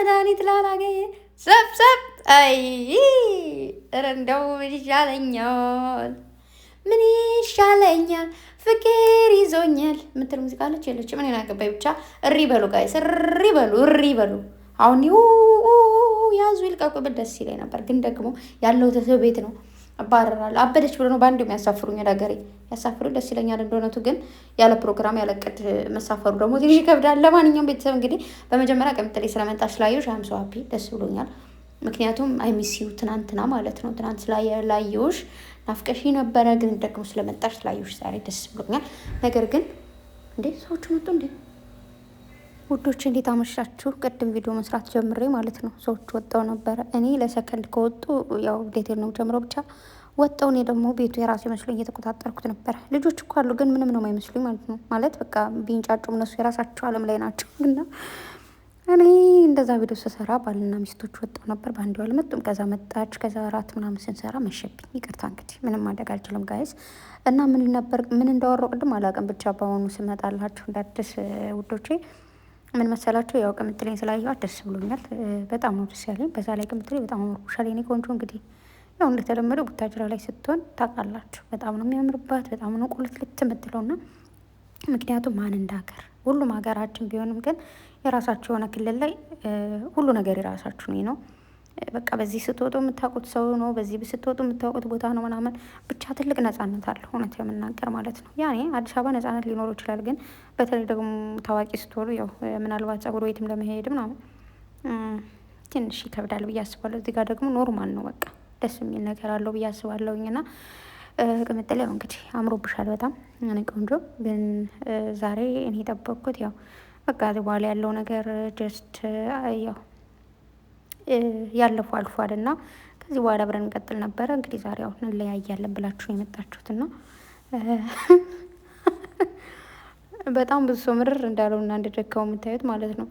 መድኃኒት ላላገኘ ሰብሰብ አይ ኧረ እንደው ምን ይሻለኛል ምን ይሻለኛል ፍቅር ይዞኛል ምትል ሙዚቃ አለች የለችም? ምን አገባኝ። ብቻ እሪ በሉ ጋይስ፣ እሪ በሉ። አሁን ያዙ ይልቀቁበት ደስ ይለኝ ነበር፣ ግን ደግሞ ያለው ተሰው ቤት ነው። አባረራለሁ። አበደች ብሎ ነው በአንድ የሚያሳፍሩኝ። ሀገሬ ያሳፍሩ ደስ ይለኛል። እንደሆነቱ ግን ያለ ፕሮግራም ያለ እቅድ መሳፈሩ ደግሞ ትንሽ ይከብዳል። ለማንኛውም ቤተሰብ እንግዲህ በመጀመሪያ ቀምጥሌ ስለመጣች ላየሁሽ አም ሶ ሃፒ ደስ ብሎኛል። ምክንያቱም አይሚሲዩ ትናንትና ማለት ነው። ትናንት ላየሁሽ ናፍቀሽ ነበረ፣ ግን ደግሞ ስለመጣሽ ስላየሁሽ ዛሬ ደስ ብሎኛል። ነገር ግን እንዴ ሰዎቹ መጡ እንዴ ውዶች፣ እንዴት አመሻችሁ? ቅድም ቪዲዮ መስራት ጀምሬ ማለት ነው ሰዎች ወጣው ነበረ። እኔ ለሰከንድ ከወጡ ያው ዴቴል ነው ጀምሮ ብቻ ወጣው። እኔ ደግሞ ቤቱ የራሴ መስሎኝ እየተቆጣጠርኩት ነበረ። ልጆች እኮ አሉ ግን ምንም ነው የማይመስሉኝ ማለት ነው። ማለት በቃ ቢንጫጩም እነሱ የራሳቸው ዓለም ላይ ናቸው እና እኔ እንደዛ ቪዲዮ ስሰራ ባልና ሚስቶች ወጣው ነበር። በአንዱ አልመጡም። ከዛ መጣች። ከዛ እራት ምናምን ስንሰራ መሸብኝ። ይቅርታ እንግዲህ ምንም ማድረግ አልችልም ጋይስ። እና ምን እንዳወራው ቅድም አላውቅም። ብቻ በአሁኑ ስመጣላችሁ እንዳደስ ውዶቼ ምን መሰላችሁ፣ ያው ቅምጥሌን ስላየኋት ደስ ብሎኛል። በጣም ነው ደስ ያለኝ። በዛ ላይ ቅምጥሌ በጣም አምሮብሻል የኔ ቆንጆ። እንግዲህ ያው እንደተለመደው ቡታጅራ ላይ ስትሆን ታውቃላችሁ፣ በጣም ነው የሚያምርባት፣ በጣም ነው ቁልት ልትምትለውና ምክንያቱም ማን እንዳገር ሁሉም ሀገራችን ቢሆንም ግን የራሳቸው የሆነ ክልል ላይ ሁሉ ነገር የራሳችሁ ነው። በቃ በዚህ ስትወጡ የምታውቁት ሰው ነው፣ በዚህ ስትወጡ የምታውቁት ቦታ ነው ምናምን። ብቻ ትልቅ ነጻነት አለ እውነት የምናገር ማለት ነው። ያኔ አዲስ አበባ ነጻነት ሊኖረው ይችላል፣ ግን በተለይ ደግሞ ታዋቂ ስትሆኑ ያው ምናልባት ጸጉር ቤትም ለመሄድ ምናምን ትንሽ ይከብዳል ብዬ አስባለሁ። እዚህ ጋር ደግሞ ኖርማል ነው፣ በቃ ደስ የሚል ነገር አለው ብዬ አስባለሁኝ። እና ቅምጥሌ ያው እንግዲህ አምሮብሻል በጣም እኔ ቆንጆ። ግን ዛሬ እኔ የጠበቅኩት ያው በቃ በኋላ ያለው ነገር ጀስት ያው ያለፉ አልፏል እና ከዚህ በኋላ አብረን እንቀጥል ነበረ። እንግዲህ ዛሬ ያው እንለያያለን ብላችሁ ነው የመጣችሁትና በጣም ብዙ ሰው ምርር እንዳለውና እንደደካው የምታዩት ማለት ነው።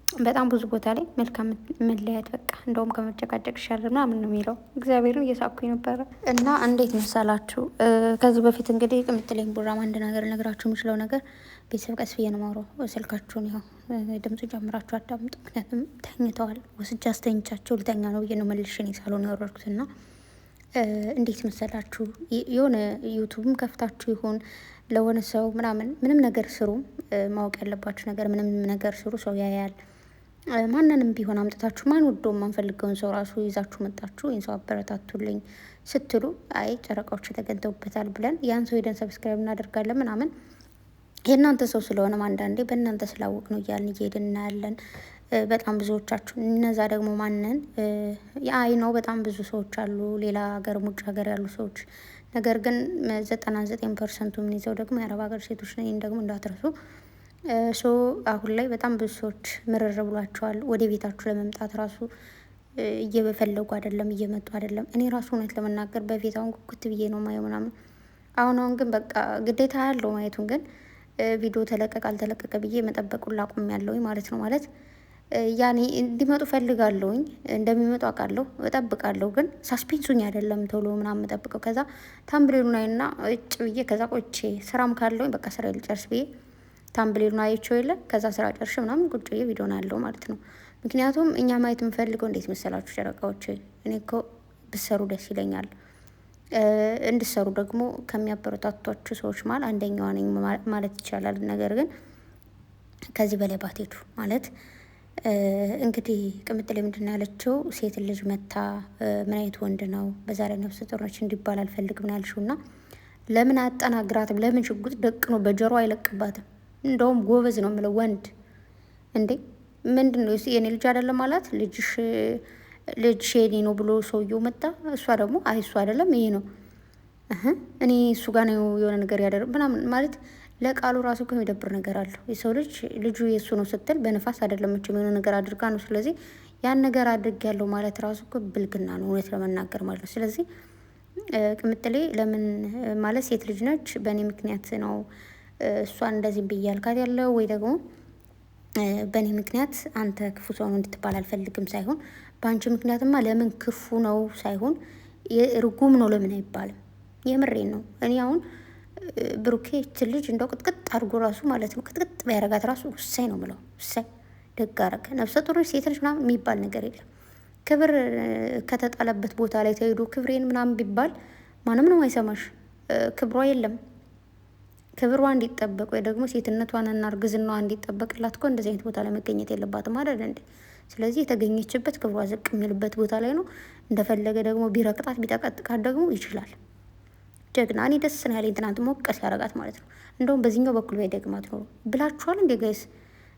በጣም ብዙ ቦታ ላይ መልካም መለያየት በቃ እንደውም ከመጨቃጨቅ ይሻላል ምናምን ነው የሚለው። እግዚአብሔርን እየሳኩኝ ነበረ። እና እንዴት መሰላችሁ ከዚህ በፊት እንግዲህ ቅምጥሌን ቡራም አንድ ነገር ልነግራችሁ የምችለው ነገር ቤተሰብ ቀስ ብዬ ነው የማወራው። ስልካችሁን ያው ድምፁ ጨምራችሁ አዳምጡ። ምክንያቱም ተኝተዋል። ወስጃ አስተኝቻቸው ልተኛ ነው ብዬ ነው መልሼ እኔ ሳልሆን ያወረድኩትና እንዴት መሰላችሁ የሆነ ዩቱብም ከፍታችሁ ይሆን ለሆነ ሰው ምናምን ምንም ነገር ስሩ፣ ማወቅ ያለባችሁ ነገር ምንም ነገር ስሩ፣ ሰው ያያል። ማንንም ቢሆን አምጥታችሁ ማን ወዶ የማንፈልገውን ሰው ራሱ ይዛችሁ መጣችሁ ይህን ሰው አበረታቱልኝ ስትሉ አይ ጨረቃዎች ተገንተውበታል ብለን ያን ሰው ሄደን ሰብስክራይብ እናደርጋለን ምናምን። የእናንተ ሰው ስለሆነም አንዳንዴ በእናንተ ስላወቅ ነው እያልን እየሄድን እናያለን። በጣም ብዙዎቻችሁ እነዛ ደግሞ ማንን አይ ነው በጣም ብዙ ሰዎች አሉ ሌላ ሀገር ውጭ ሀገር ያሉ ሰዎች። ነገር ግን 99% የምንይዘው ደግሞ የአረብ ሀገር ሴቶች ነን። ይህን ደግሞ እንዳትረሱ። ሶ አሁን ላይ በጣም ብዙ ሰዎች ምርር ብሏቸዋል። ወደ ቤታችሁ ለመምጣት ራሱ እየፈለጉ አይደለም፣ እየመጡ አይደለም። እኔ ራሱ እውነት ለመናገር በፊት አሁን ጉጉት ብዬ ነው ማየው ምናምን። አሁን ግን በቃ ግዴታ ያለው ማየቱን ግን ቪዲዮ ተለቀቀ አልተለቀቀ ብዬ መጠበቁን ላቁም ያለውኝ ማለት ነው። ማለት ያኔ እንዲመጡ ፈልጋለሁኝ፣ እንደሚመጡ አውቃለሁ፣ እጠብቃለሁ። ግን ሳስፔንሱኝ አይደለም ቶሎ ምናምን የምጠብቀው። ከዛ ታምብሌሉን አይና እጭ ብዬ ከዛ ቆይቼ ስራም ካለውኝ በቃ ስራ ልጨርስ ብዬ ታምብሌሉን አይቼው የለ ከዛ ስራ ጨርሽ ምናምን ቁጭ ብዬ ቪዲዮን ያለው ማለት ነው። ምክንያቱም እኛ ማየት የምንፈልገው እንዴት መሰላችሁ ጨረቃዎች፣ እኔ እኮ ብሰሩ ደስ ይለኛል። እንድሰሩ ደግሞ ከሚያበረታቷችሁ ሰዎች መሀል አንደኛዋ ነኝ ማለት ይቻላል። ነገር ግን ከዚህ በላይ ባትሄዱ ማለት እንግዲህ ቅምጥሌ ምንድን ያለችው ሴት ልጅ መታ ምን አይነት ወንድ ነው በዛ ላይ ነፍሰ ጡር ነች እንዲባል አልፈልግም ነው ያልሽው። እና ለምን አያጠናግራትም? ለምን ሽጉጥ ደቅኖ በጆሮ አይለቅባትም? እንደውም ጎበዝ ነው የምለው ወንድ እንዴ ምንድን ነው የኔ ልጅ አይደለም ማለት ልጅ የኔ ነው ብሎ ሰውየው መጣ። እሷ ደግሞ አይ እሱ አይደለም ይሄ ነው እኔ እሱ ጋር ነው የሆነ ነገር ያደረግ ምናምን ማለት ለቃሉ ራሱ እኮ የሚደብር ነገር አለው። የሰው ልጁ የእሱ ነው ስትል በንፋስ አይደለም የሆነ ነገር አድርጋ ነው። ስለዚህ ያን ነገር አድርግ ያለው ማለት ራሱ እኮ ብልግና ነው እውነት ለመናገር ማለት ነው። ስለዚህ ቅምጥሌ ለምን ማለት ሴት ልጅ ነች፣ በእኔ ምክንያት ነው እሷን እንደዚህ ብያልካት ያለው ወይ ደግሞ በእኔ ምክንያት አንተ ክፉ ሰው ነው እንድትባል አልፈልግም ሳይሆን በአንቺ ምክንያትማ ለምን ክፉ ነው ሳይሆን ርጉም ነው ለምን አይባልም? የምሬን ነው። እኔ አሁን ብሩኬ ይችን ልጅ እንደው ቅጥቅጥ አድርጎ ራሱ ማለት ነው ቅጥቅጥ ቢያረጋት ራሱ ውሳይ ነው ምለው ውሳይ ደግ አደረገ። ነፍሰ ጡር ሴት ልጅ ምናምን የሚባል ነገር የለም። ክብር ከተጣለበት ቦታ ላይ ተሄዶ ክብሬን ምናምን ቢባል ማንም ነው አይሰማሽ። ክብሯ የለም። ክብሯ እንዲጠበቅ ወይ ደግሞ ሴትነቷንና እርግዝናዋ እንዲጠበቅላት እኮ እንደዚህ አይነት ቦታ ላይ መገኘት የለባትም አይደል እንዴ? ስለዚህ የተገኘችበት ክብሯ ዝቅ የሚልበት ቦታ ላይ ነው። እንደፈለገ ደግሞ ቢረቅጣት ቢጠቀጥቃት ደግሞ ይችላል። ጀግና። እኔ ደስ ነው ያለኝ ትናንት ሞቀስ ያረጋት ማለት ነው። እንደውም በዚህኛው በኩል ላይ ደግማት ኖሮ ብላችኋል እንዴ ጋይስ?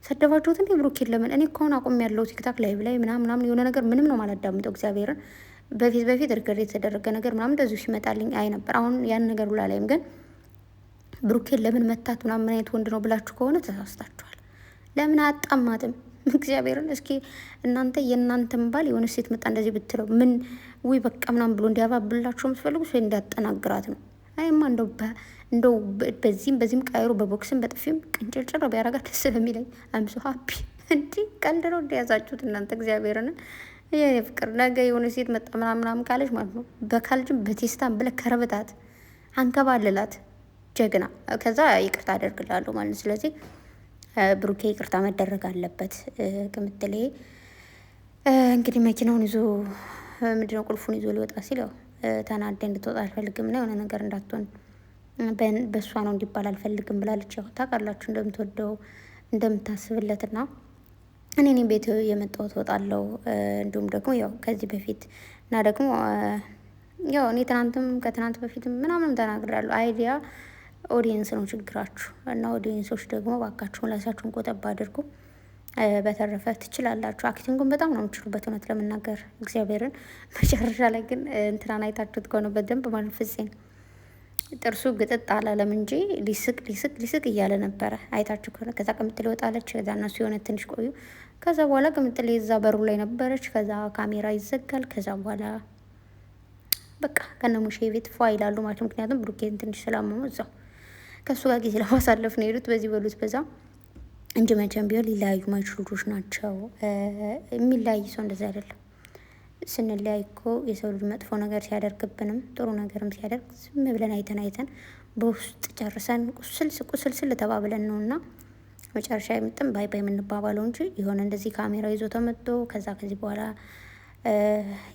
ሰደባችሁት እንዴ ብሩኬን? ለምን እኔ ከሆነ አቁም ያለው ቲክታክ ላይቭ ላይ ምናምን የሆነ ነገር ምንም ነው ማላዳምጠው እግዚአብሔርን። በፊት ሪከርድ የተደረገ ነገር ምናምን እንደዚሁ ሲመጣልኝ አይ ነበር። አሁን ያን ነገር ሁላ ላይም ግን ብሩኬን ለምን መታት ምናምን አይነት ወንድ ነው ብላችሁ ከሆነ ተሳስታችኋል። ለምን አያጣማትም? እግዚአብሔርን እስኪ እናንተ የእናንተን ባል የሆነ ሴት መጣ እንደዚህ ብትለው ምን ውይ በቃ ምናምን ብሎ እንዲያባብላችሁ የምትፈልጉ ሰው እንዲያጠናግራት ነው። አይማ እንደው በዚህም ቀይሮ በቦክስም በጥፊም ቅንጭርጭር ቢያረጋት ደስ ስለሚለኝ አምሶ ሀፒ። እንዲህ ቀልድ ነው እንደያዛችሁት እናንተ እግዚአብሔርን። ይሄ ፍቅር ነገ የሆነ ሴት መጣ ምናምን ካለች ማለት ነው በካልጅም በቴስታን ብለ ከረበታት አንከባልላት። ጀግና። ከዛ ይቅርታ አደርግላለሁ ማለት ነው። ስለዚህ ብሩኬ ይቅርታ መደረግ አለበት። ቅምጥሌ እንግዲህ መኪናውን ይዞ ምንድነው ቁልፉን ይዞ ሊወጣ ሲል ያው ተናደ እንድትወጣ አልፈልግም ና የሆነ ነገር እንዳትሆን በእሷ ነው እንዲባል አልፈልግም ብላለች። ያው ታውቃላችሁ እንደምትወደው እንደምታስብለት ና እኔ ቤት የመጣሁት እወጣለሁ። እንዲሁም ደግሞ ያው ከዚህ በፊት እና ደግሞ ያው እኔ ከትናንት በፊትም ምናምንም ተናግራለሁ። አይዲያ ኦዲየንስ ነው ችግራችሁ እና ኦዲየንሶች ደግሞ ባካችሁን ራሳችሁን ቆጠባ አድርጉ። በተረፈ ትችላላችሁ። አክቲንጉን በጣም ነው የምችሉበት እውነት ለመናገር እግዚአብሔርን። መጨረሻ ላይ ግን እንትናን አይታችሁት ከሆነ በደንብ ማለት ፍፄን ጥርሱ ግጥጥ አላለም እንጂ ሊስቅ እያለ ነበረ። አይታችሁ ከሆነ ከዛ ቅምጥሌ ወጣለች። ከዛ እነሱ የሆነ ትንሽ ቆዩ። ከዛ በኋላ ቅምጥሌ እዛ በሩ ላይ ነበረች። ከዛ ካሜራ ይዘጋል። ከዛ በኋላ በቃ ከነሙሼ ቤት ፏ ይላሉ ማለት ነው። ምክንያቱም ብሩኬን ትንሽ ስላመሙ እዛው ከእሱ ጋር ጊዜ ለማሳለፍ ነው የሄዱት። በዚህ በሉት በዛ እንጂ መቼም ቢሆን ሊለያዩ ማይችሉ ልጆች ናቸው። የሚለያይ ሰው እንደዚህ አይደለም። ስንለያይ እኮ የሰው ልጅ መጥፎ ነገር ሲያደርግብንም ጥሩ ነገርም ሲያደርግ ዝም ብለን አይተን በውስጥ ጨርሰን ቁስልስል ተባብለን ነው እና መጨረሻ የምጥም ባይ የምንባባለው እንጂ የሆነ እንደዚህ ካሜራ ይዞ ተመቶ ከዚህ በኋላ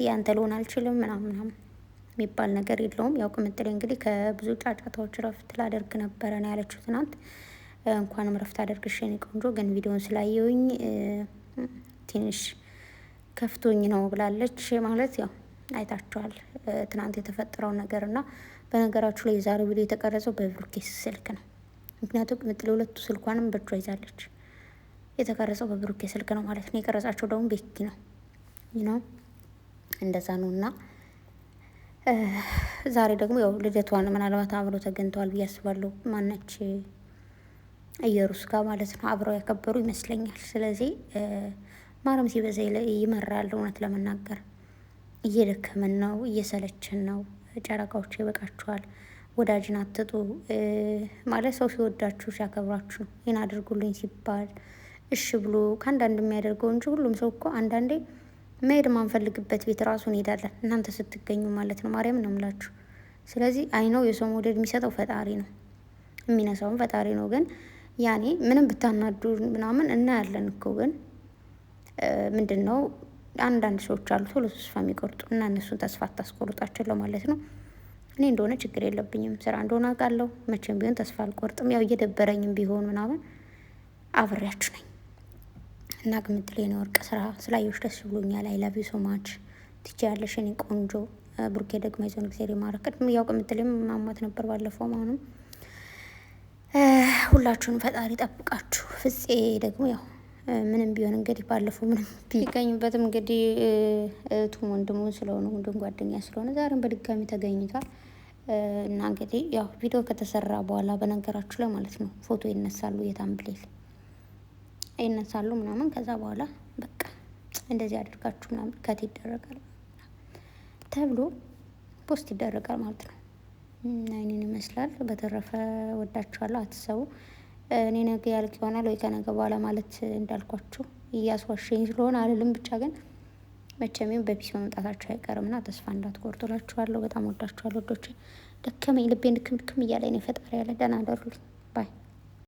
ያንተ ልሆን አልችልም ምናምን የሚባል ነገር የለውም። ያው ቅምጥሌ እንግዲህ ከብዙ ጫጫታዎች ረፍት ላደርግ ነበረ ነው ያለችው ትናንት። እንኳንም ረፍት አደርግሽ የኔ ቆንጆ፣ ግን ቪዲዮን ስላየውኝ ትንሽ ከፍቶኝ ነው ብላለች። ማለት ያው አይታችኋል ትናንት የተፈጠረው ነገር እና በነገራችሁ ላይ የዛሬው ቪዲዮ የተቀረጸው በብሩኬ ስልክ ነው። ምክንያቱም ቅምጥሌ ሁለቱ ስልኳንም በእጇ ይዛለች። የተቀረጸው በብሩኬ ስልክ ነው ማለት ነው። የቀረጻቸው ደግሞ ቤኪ ነው እንደዛ ነው እና ዛሬ ደግሞ ያው ልደቷን ምናልባት አብረው ተገኝተዋል ብዬ አስባለሁ። ማነች እየሩስ ጋር ማለት ነው አብረው ያከበሩ ይመስለኛል። ስለዚህ ማረም ሲበዛ ይመራል። እውነት ለመናገር እየደከመን ነው፣ እየሰለችን ነው። ጨረቃዎች ይበቃችኋል። ወዳጅን አትጡ ማለት ሰው ሲወዳችሁ ሲያከብራችሁ ነው። ይህን አድርጉልኝ ሲባል እሺ ብሎ ከአንዳንድ የሚያደርገው እንጂ ሁሉም ሰው እኮ አንዳንዴ መሄድ ማንፈልግበት ቤት ራሱ እንሄዳለን እናንተ ስትገኙ ማለት ነው። ማርያም ነው የምላችሁ። ስለዚህ አይነው የሰው መውደድ የሚሰጠው ፈጣሪ ነው፣ የሚነሳውን ፈጣሪ ነው። ግን ያኔ ምንም ብታናዱ ምናምን እናያለን እኮ ግን ምንድን ነው አንዳንድ ሰዎች አሉ ቶሎ ተስፋ የሚቆርጡ እና እነሱን ተስፋ አታስቆርጣቸው ለማለት ነው። እኔ እንደሆነ ችግር የለብኝም፣ ስራ እንደሆነ አውቃለሁ። መቼም ቢሆን ተስፋ አልቆርጥም። ያው እየደበረኝም ቢሆን ምናምን አብሬያችሁ ነኝ እና ቅምጥሌ ነው ወርቅ ስራ ስላየሁሽ ደስ ብሎኛል። አይ ላቭ ዩ ሶ ማች ትችያለሽ እኔ ቆንጆ። ብሩኬ ደግሞ ይዞን ጊዜ ማረከት ያው ቅምጥሌም ማሟት ነበር ባለፈው። አሁንም ሁላችሁንም ፈጣሪ ጠብቃችሁ። ፍፄ ደግሞ ያው ምንም ቢሆን እንግዲህ ባለፈው ምንም ቢገኙበትም እንግዲህ እህቱም ወንድሙ ስለሆነ ወንድም ጓደኛ ስለሆነ ዛሬም በድጋሚ ተገኝቷል እና እንግዲህ ያው ቪዲዮ ከተሰራ በኋላ በነገራችሁ ላይ ማለት ነው ፎቶ ይነሳሉ፣ የታምብሌል ይነሳሉ ምናምን። ከዛ በኋላ በቃ እንደዚህ አድርጋችሁ ምናምን ከት ይደረጋል ተብሎ ፖስት ይደረጋል ማለት ነው። አይኔን ይመስላል። በተረፈ ወዳችኋለሁ፣ አትሰቡ። እኔ ነገ ያልቅ ይሆናል ወይ ከነገ በኋላ ማለት እንዳልኳችሁ እያስዋሸኝ ስለሆነ አልልም። ብቻ ግን መቼም በፒስ መምጣታችሁ አይቀርምና ተስፋ እንዳትቆርጡላችኋለሁ። በጣም ወዳችኋለሁ ወዶቼ። ደከመኝ፣ ልቤን ድክም እያለኝ ነው። ፈጣሪ ያለ ደህና አደሩልኝ ባይ